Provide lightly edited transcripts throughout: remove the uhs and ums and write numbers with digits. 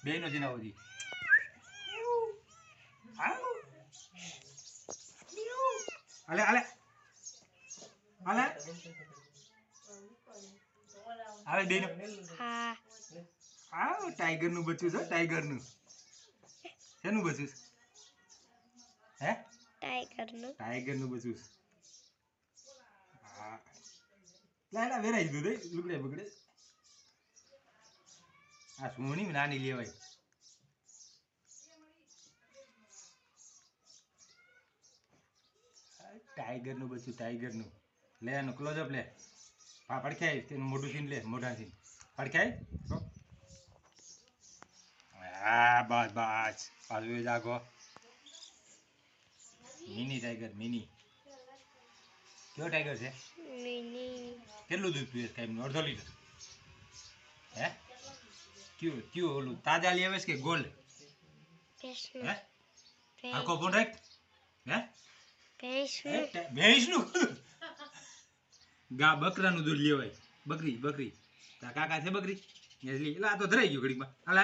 બેનો જીના હોજી આલે આલે આલે આવે બેનો હા આ ટાઈગર નું બચ્ચું છે ટાઈગર નું શેનું બચ્ચું હે ટાઈગર નું બચ્ચું હા લાલા વેરાઈ દીધું દે લુગડે બગડે આ સોની નાની લેવાય ટાઈગર નું બચ્ચું ટાઈગર નું લે એનું ક્લોઝઅપ લે હા પડખાય તેનું મોઢું સીન લે મોઢા સીન પડખાય હા બસ બસ પાછું જાગો મિની ટાઈગર મિની કેવો ટાઈગર છે મિની કેટલું દૂધ પીવે કાંઈ અડધો લીટર હે ક્યું ક્યું ઓલું તાજા લેવે કે ગોલ્ડ હે આખો ફોન રાખ હે ભેંસનું ગા બકરાનું દૂધ લેવાય બકરી બકરી તા કાકા છે બકરી એટલે આ તો ધરાઈ ગયું ઘડીમાં હાલ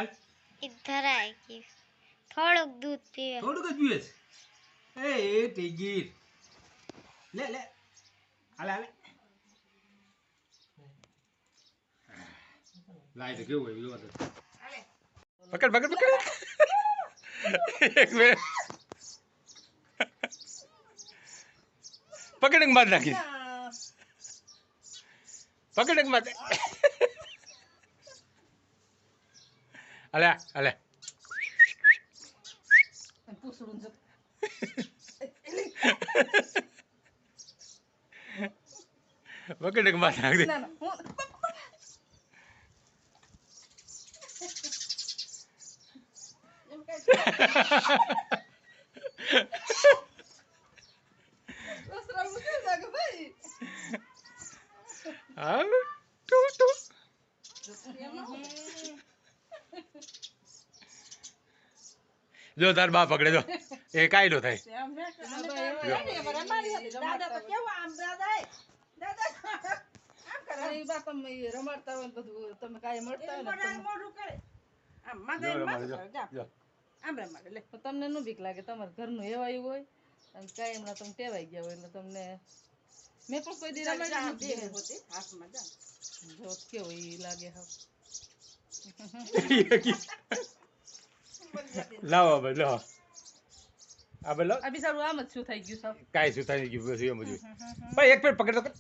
ધરાઈ ગયું થોડુંક દૂધ પીવે થોડુંક જ પીવે છે એ ટીગીર લે લે હાલે હાલે લાઈ તો કેવું હોય જોવા તો પકડ પકડ પકડ એક મિનિટ પકડ માર નાખી પકડ માર અલે અલે પૂછડું જ પકડ માર નાખ દે જો તાર બા પકડે જો એ કાઈ નો થાય રમાડતા હોય બધું તમે કાંઈ મળતા હોય તમને નું બીક લાગે તમારે ઘરનું એવાયું હોય અને કાંઈ એમના તમે ટેવાઈ ગયા હોય એટલે તમને મેં પણ કોઈ દી રમાડ્યું જો કેવું એ લાગે હવે લાવો ભાઈ લો આ બોલો આ બિચારું આમ જ શું થઈ ગયું સબ કાઈ શું થઈ ગયું બસ એમ જ ભાઈ એક પેટ પકડ તો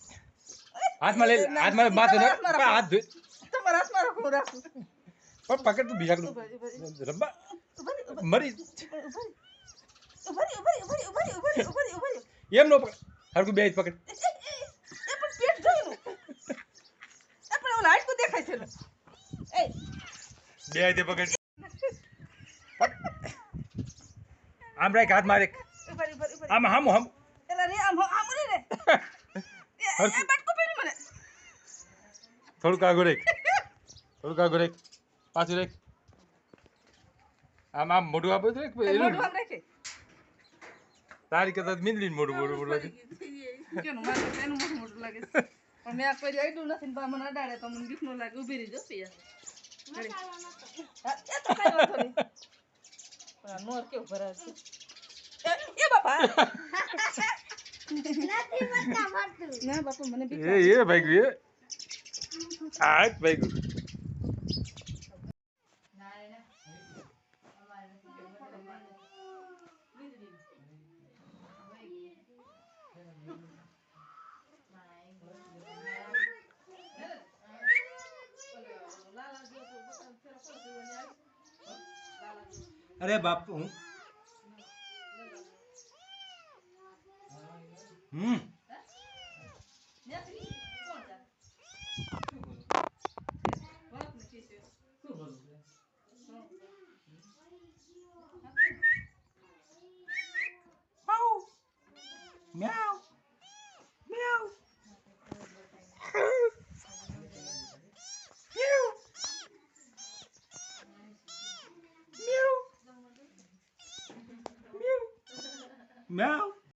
હાથમાં લે હાથમાં માથે હાથ તમારા હાથમાં રાખું રાખું પણ પકડ તું બીજા રબ્બા મરી એમ નો પકડ હરકું બે જ પકડ એ પણ પેટ જોયું એ પણ ઓલા હાઈટ કો દેખાય છે એ બે તે પકડ આમ રાખ હાથ મારે આમ હામ હામ એલા રે આમ આમ રે એ બટકો પેરી મને થોડુંક આગળ રેખ પાછું રેખ આમ આમ મોઢું આપો રેખ મોઢું આમ રાખે તારી કરતા મીંદડી મોઢું લાગે કેનું મારું એનું મોઢું લાગે પણ મેં આ કોઈ આઈડું નથી ને મને અડાડે તો મને બીક નો લાગે ઊભી રહી જશે યાર એ તો કાઈ વાંધો નહીં પણ નોર કેવું ભરાય છે એ બાપા ના બાપા મને બીક એ ભાઈ ગયું આ ભાઈ ગયું अरे बापू म्याऊ म्याऊ म्याऊ